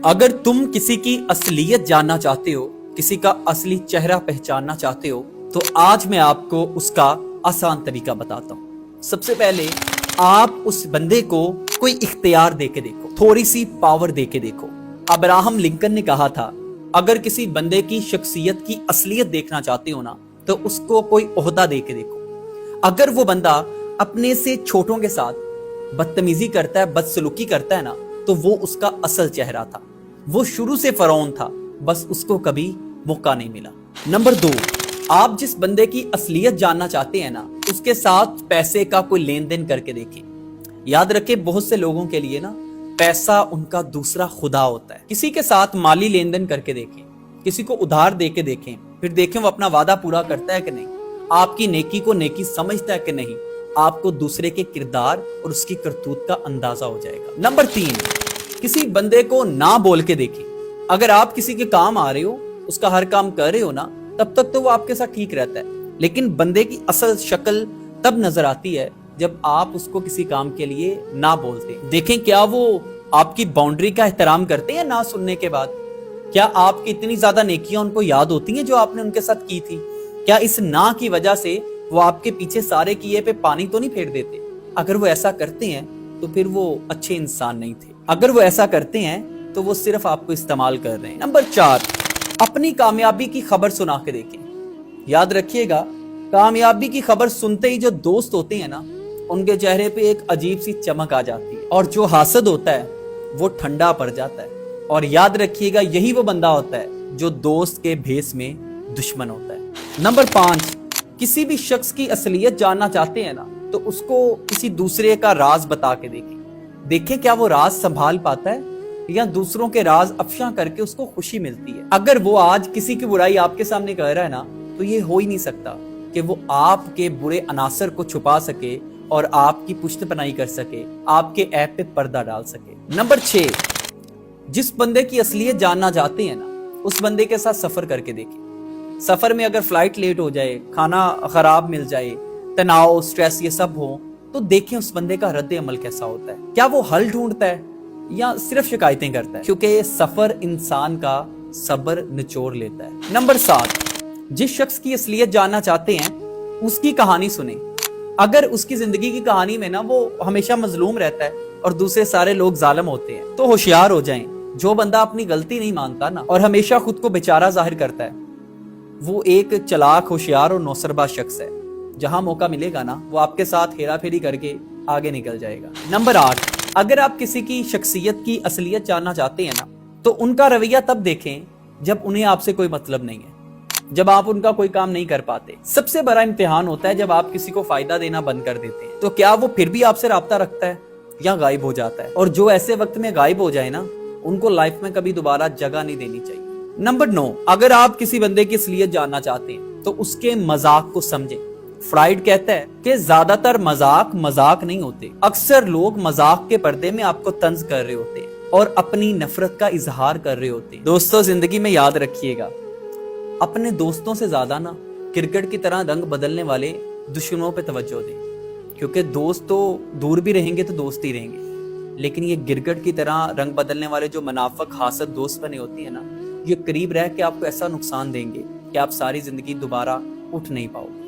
अगर तुम किसी की असलियत जानना चाहते हो, किसी का असली चेहरा पहचानना चाहते हो, तो आज मैं आपको उसका आसान तरीका बताता हूं। सबसे पहले आप उस बंदे को कोई इख्तियार देके देखो, थोड़ी सी पावर देके देखो। अब्राहम लिंकन ने कहा था, अगर किसी बंदे की शख्सियत की असलियत देखना चाहते हो ना, तो उसको कोई ओहदा देके देखो। अगर वो बंदा अपने से छोटों के साथ बदतमीजी करता है, बदसलूकी करता है ना, तो वो उसका असल चेहरा था। वो शुरू से फरौन था, बस उसको कभी मौका नहीं मिला। नंबर 2, आप जिस बंदे की असलियत जानना चाहते हैं ना, उसके साथ पैसे का कोई लेन देन करके देखें। याद रखें, बहुत से लोगों के लिए ना पैसा उनका दूसरा खुदा होता है। किसी के साथ माली लेन देन करके देखें, किसी को उधार दे के देखें, फिर देखें वो अपना वादा पूरा करता है कि नहीं, आपकी नेकी को नेकी समझता है कि नहीं। आपको दूसरे के किरदार और उसकी करतूत का अंदाजा हो जाएगा। नंबर 3, किसी बंदे को ना बोल के देखें। अगर आप किसी के काम आ रहे हो, उसका हर काम कर रहे हो ना, तब तक तो वो आपके साथ ठीक रहता है, लेकिन बंदे की असल शक्ल तब नजर आती है जब आप उसको किसी काम के लिए ना बोलते। देखें क्या वो आपकी बाउंड्री का एहतराम करते हैं ना सुनने के बाद? क्या आपकी इतनी ज्यादा नेकियां उनको याद होती हैं जो आपने उनके साथ की थी? क्या इस ना की वजह से वो आपके पीछे सारे किए पे पानी तो नहीं फेर देते? अगर वो ऐसा करते हैं तो फिर वो अच्छे इंसान नहीं थे। अगर वो ऐसा करते हैं तो वो सिर्फ आपको इस्तेमाल कर रहे हैं। नंबर 4, अपनी कामयाबी की खबर सुना के देखें। याद रखिएगा, कामयाबी की खबर सुनते ही जो दोस्त होते हैं ना, उनके चेहरे पे एक अजीब सी चमक आ जाती है, और जो हासद होता है वो ठंडा पड़ जाता है। और याद रखिएगा, यही वो बंदा होता है जो दोस्त के भेस में दुश्मन होता है। नंबर 5, किसी भी शख्स की असलियत जानना चाहते हैं ना, तो उसको किसी दूसरे का राज बता के देखें क्या वो राज संभाल पाता है या दूसरों के राज अफशा करके उसको खुशी मिलती है। अगर वो आज किसी की बुराई आपके सामने कर रहा है ना, तो ये हो ही नहीं सकता कि वो आपके बुरे अनासर को छुपा सके और आपकी पुश्तपनाही कर सके, आपके ऐप पे पर्दा डाल सके। नंबर 6, जिस बंदे की असलियत जानना चाहते हैं ना, उस बंदे के साथ सफर करके देखें। सफर में अगर फ्लाइट लेट हो जाए, खाना खराब मिल जाए, तनाव, स्ट्रेस ये सब हो, तो देखें उस बंदे का रद्द अमल कैसा होता है। क्या वो हल ढूंढता है या सिर्फ शिकायतें करता है? क्योंकि सफर इंसान का सब्र निचोड़ लेता है। नंबर 7, जिस शख्स की असलियत जानना चाहते हैं उसकी कहानी सुने। अगर उसकी जिंदगी की कहानी में ना वो हमेशा मजलूम रहता है और दूसरे सारे लोग जालिम होते हैं, तो होशियार हो जाएं। जो बंदा अपनी गलती नहीं मानता ना और हमेशा खुद को बेचारा जाहिर करता है, वो एक चालाक, होशियार और नौसरबाज शख्स है। जहां मौका मिलेगा ना, वो आपके साथ हेरा फेरी करके आगे निकल जाएगा। नंबर 8, अगर आप किसी की शख्सियत की असलियत जानना चाहते हैं ना, तो उनका रवैया तब देखें जब उन्हें आपसे कोई मतलब नहीं है, जब आप उनका कोई काम नहीं कर पाते। सबसे बड़ा इम्तिहान होता है जब आप किसी को फायदा देना बंद कर देते हैं, तो क्या वो फिर भी आपसे राब्ता रखता है या गायब हो जाता है? और जो ऐसे वक्त में गायब हो जाए ना, उनको लाइफ में कभी दोबारा जगह नहीं देनी चाहिए। नंबर 9, अगर आप किसी बंदे की असलियत जानना चाहते हैं तो उसके मजाक को समझें। फ्राइड कहता है कि ज्यादातर मजाक नहीं होते। अक्सर लोग मजाक के पर्दे में आपको तंज कर रहे होते हैं और अपनी नफरत का इजहार कर रहे होते हैं। दोस्तों, जिंदगी में याद रखिएगा, अपने दोस्तों से ज्यादा ना क्रिकेट की तरह रंग बदलने वाले दुश्मनों पे तवज्जो दें, क्योंकि दोस्त तो दूर भी रहेंगे तो दोस्त ही रहेंगे, लेकिन ये गिरगिट की तरह रंग बदलने वाले जो मुनाफिक हासद दोस्त बने होती है ना, ये करीब रह के आपको ऐसा नुकसान देंगे कि आप सारी जिंदगी दोबारा उठ नहीं पाओगे।